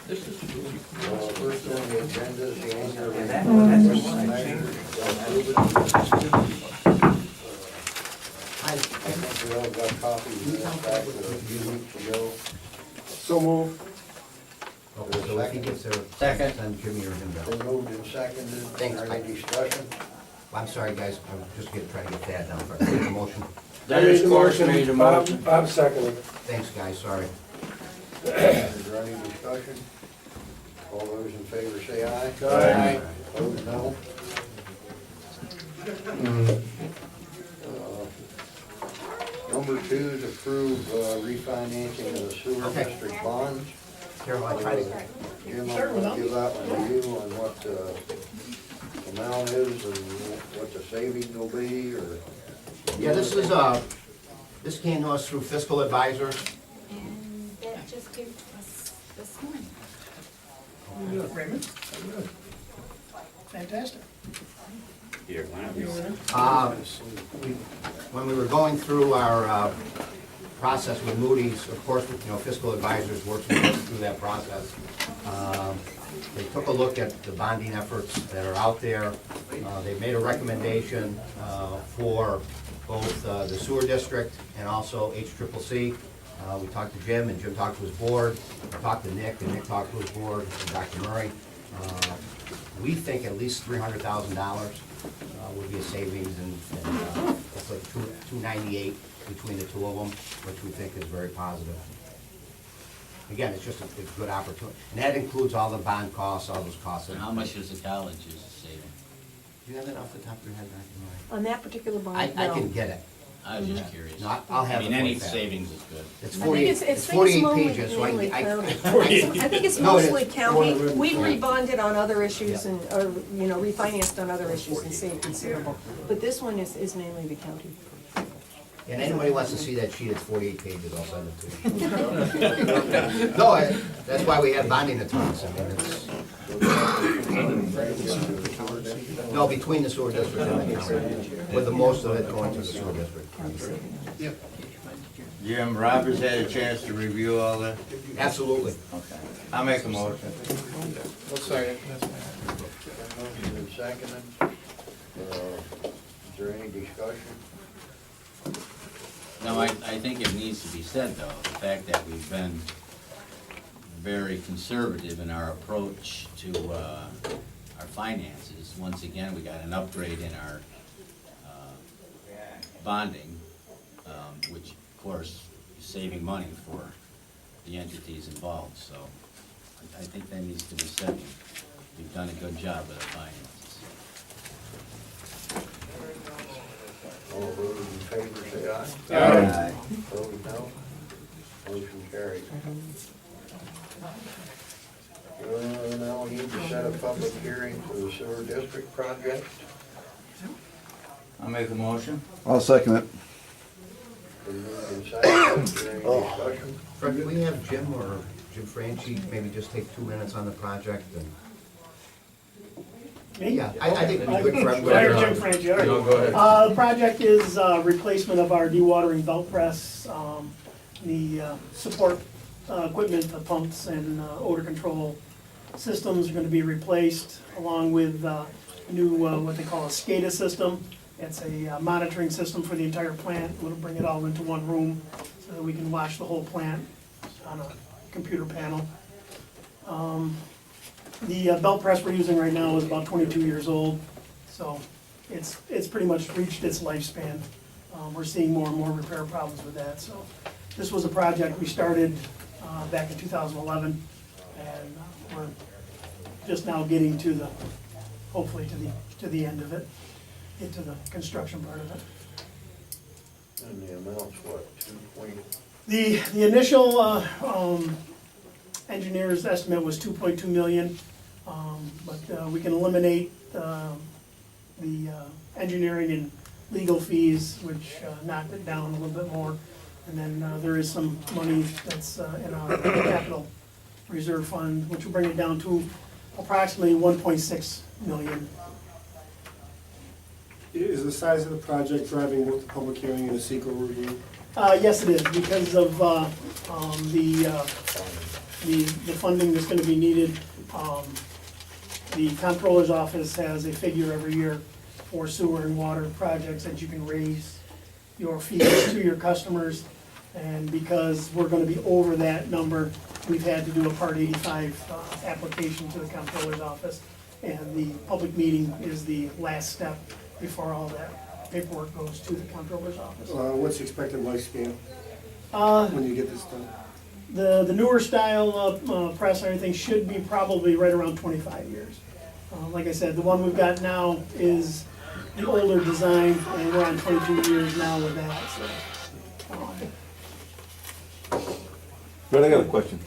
First on the agenda is the annual And report. that's what I changed. I think we all got copies of that back a few weeks ago. So move. Okay, so if he gets there, Second. then Jimmy or him Been go. moved and seconded. Thanks, Any Mike. discussion? I'm sorry, guys, I'm just trying to get that down first. Make a motion. Dennis Dennis Corr made a motion. Bob seconded. Thanks, guys, sorry. Is there any discussion? All those in favor say aye. Aye. Opposed, no. Number two is approve refinancing of the sewer Okay. district bonds. Carol, I tried to, Jim, I'll give that one to you on what the amount is and what the savings will be, or? yeah, this came to us through fiscal advisors. And that just came to us this morning. Raymond? Fantastic. Here, why don't we- When we were going through our process with Moody's, of course, you know, fiscal advisors worked with us through that process. They took a look at the bonding efforts that are out there. They made a recommendation for both the sewer district and also HCCC. We talked to Jim, and Jim talked to his board. We talked to Nick, and Nick talked to his board, and Dr. Murray. We think at least $300,000 would be a savings, and it's like $298 between the two of them, which we think is very positive. Again, it's just a good opportunity, and that includes all the bond costs, all those costs. And how much is the college is saving? Do you have that off the top of your head, Dr. On that particular bond, Murray? I no. can get it. I was just curious. No, I'll have I it mean, any for you. savings is good. It's I think 48, it's it's 48 mostly- pages, so mainly I county. I think it's No, it is. mostly county. We rebonded on other issues and, or, you know, refinanced on other issues and saved considerable. But this one is mainly the county. And anybody wants to see that sheet, it's 48 pages, I'll send it to you. No, that's why we have bonding attorneys, I mean, it's, no, between the sewer district and the county, with the most of it going to the sewer district. Jim, Robert's had a chance to review all that. Absolutely. I'll make a motion. Second. Motion and seconded. Is there any discussion? No, I think it needs to be said, though, the fact that we've been very conservative in our approach to our finances. Once again, we got an upgrade in our bonding, which, of course, is saving money for the entities involved, so I think that needs to be said. We've done a good job with our finances. All those in favor say aye. Aye. Opposed, no. Motion carried. Now we need to set a public hearing for the sewer district project. I'll make a motion. I'll second it. Been moved and seconded. Is there any discussion? Fred, can we have Jim or Jim Franchi maybe just take 2 minutes on the project and? Me? Yeah, I think it'd be good for Fire everybody. Jim Franchi, all right. No, go ahead. The project is replacement of our dewatering belt press, the support equipment, the pumps and odor control systems are gonna be replaced, along with new, what they call a SCADA system. It's a monitoring system for the entire plant. We'll bring it all into one room so that we can watch the whole plant on a computer panel. The belt press we're using right now is about 22 years old, so it's pretty much reached its lifespan. We're seeing more and more repair problems with that, so this was a project we started back in 2011, and we're just now getting to the, hopefully to the end of it, into the construction part of it. And the amount's what, 220? The initial engineer's estimate was 2.2 million, but we can eliminate the engineering and legal fees, which knocked it down a little bit more. And then there is some money that's in our capital reserve fund, which will bring it down to approximately 1.6 million. Is the size of the project driving both the public hearing and the secret review? Yes, it is, because of the the funding that's gonna be needed. The comptroller's office has a figure every year for sewer and water projects that you can raise your fees to your customers. And because we're gonna be over that number, we've had to do a Part 85 application to the comptroller's office. And the public meeting is the last step before all that paperwork goes to the comptroller's office. What's the expected lifespan when you get this done? The newer style press and everything should be probably right around 25 years. Like I said, the one we've got now is the older design, and we're on 22 years now with that, so. Brett, I got a question.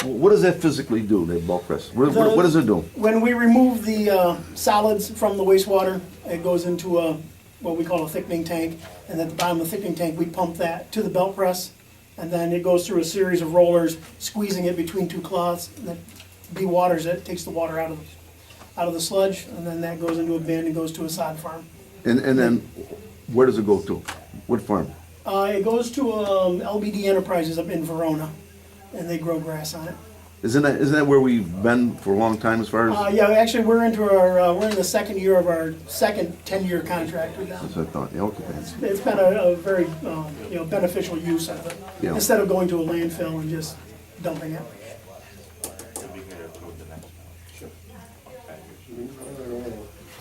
What does that physically do, that bulk press? What does it do? When we remove the solids from the wastewater, it goes into what we call a thickening tank, and at the bottom of the thickening tank, we pump that to the belt press, and then it goes through a series of rollers, squeezing it between two cloths, and that dewaters it, takes the water out of the sludge, and then that goes into a bin and goes to a sod farm. And then, where does it go to? What farm? It goes to LBD Enterprises up in Verona, and they grow grass on it. Isn't that where we've been for a long time as far as? Yeah, actually, we're in the second year of our second 10-year contract with them. That's what I thought, yeah, okay. It's been a very, beneficial use of it, Yeah. instead of going to a landfill and just dumping it.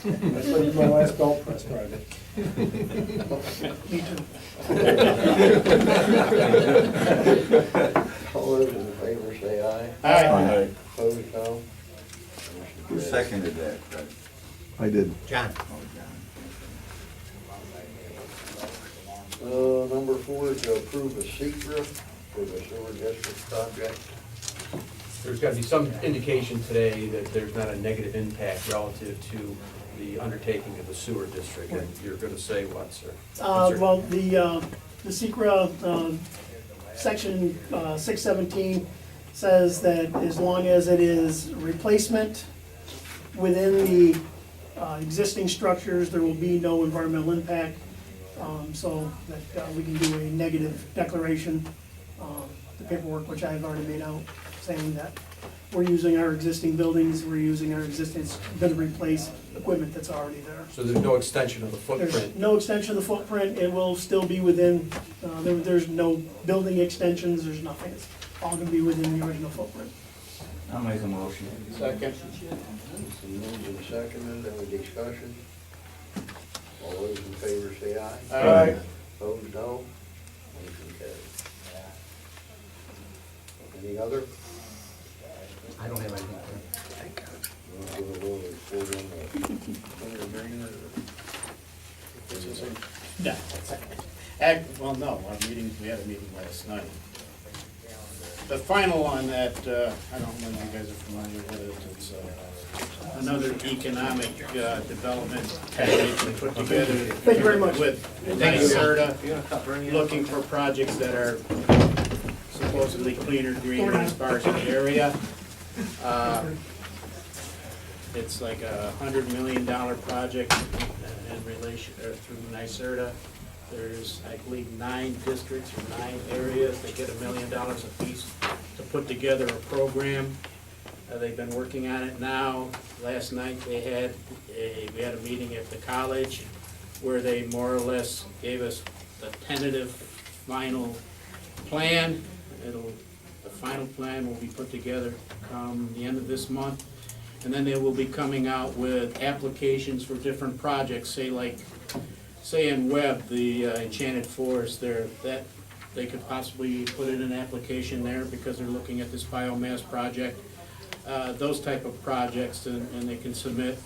That's like my last belt press project. Me too. All those in favor say aye. Aye. Opposed, no. Who seconded that, Fred? I did. John? Number 4 is to approve a secret for the sewer district project. There's got to be some indication today that there's not a negative impact relative to the undertaking of the sewer district, and you're going to say what, sir? Well, the SECRA, section 617 says that as long as it is replacement within the existing structures, there will be no environmental impact, so that we can do a negative declaration. The paperwork, which I've already made out, saying that we're using our existing buildings, we're using our existing, going to replace equipment that's already there. So there's no extension of the There's footprint? no extension of the footprint, it will still be within, there's no building extensions, there's nothing, it's all gonna be within the original footprint. I'll make a motion. Second. It's moved and seconded, any discussion? All those in favor say aye. Aye. Opposed, no. Motion carries. Any other? I don't have anything. You want to do a little report on the agreement, Well, no, we had a meeting last night. The final on that, I don't know if you guys are familiar with it, it's another economic development package we put together. Thank you very much. With NYSERDA, looking for projects that are supposedly cleaner, greener as far as the area. It's like a $100 million project in relation, through NYSERDA. There's, I believe, 9 districts or 9 areas that get $1 million apiece to put together a program. They've been working on it now. Last night we had a meeting at the college where they more or less gave us the tentative final plan. The final plan will be put together come the end of this month. And then they will be coming out with applications for different projects, say in Webb, the Enchanted Forest there, that they could possibly put in an application there because they're looking at this biomass project. Those type of projects, and they can submit.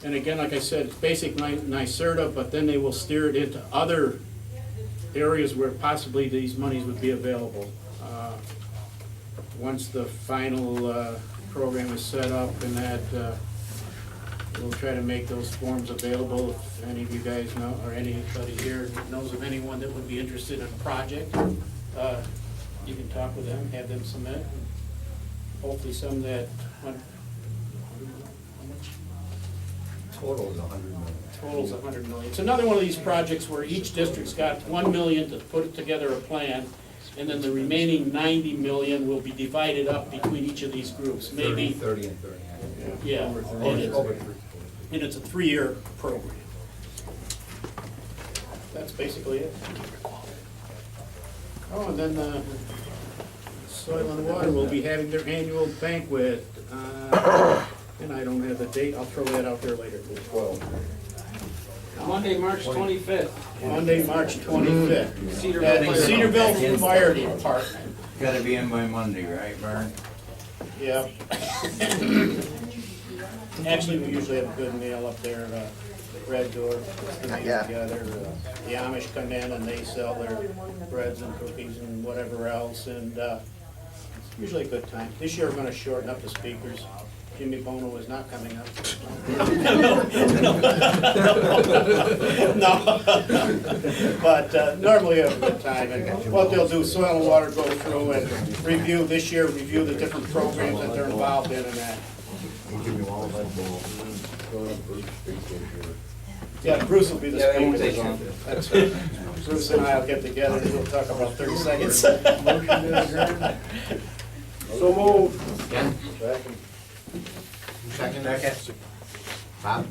And again, like I said, it's basic NYSERDA, but then they will steer it into other areas where possibly these monies would be available. Once the final program is set up and that, we'll try to make those forms available. If any of you guys know, or anybody here knows of anyone that would be interested in a project, you can talk with them, have them submit. Hopefully some that, how much? Total is $100 million. Total's $100 million. It's another one of these projects where each district's got $1 million to put together a plan, And then the remaining 90 million will be divided up between each of these groups, maybe, 30 and 30. yeah. And it's a 3-year program. That's basically it. Oh, and then Soil and Water will be having their annual banquet, and I don't have the date, I'll throw that out there later. Monday, March 25th. Monday, March 25th. At the Cedarville Fire Department. Gotta be in by Monday, right, Vern? Yeah. Actually, we usually have a good meal up there, Red Door, puts the meal together. The Amish come in and they sell their breads and cookies and whatever else, and it's usually a good time. This year we're gonna shorten up the speakers. Jimmy Bono is not coming up. No. But normally we have a good time, and what they'll do, Soil and Water go through and review this year, review the different programs that they're involved in and that. Yeah, Bruce will be the speaker. That's right. Bruce and I will get together and we'll talk about 30 seconds. So moved. Ken? Second? Bob?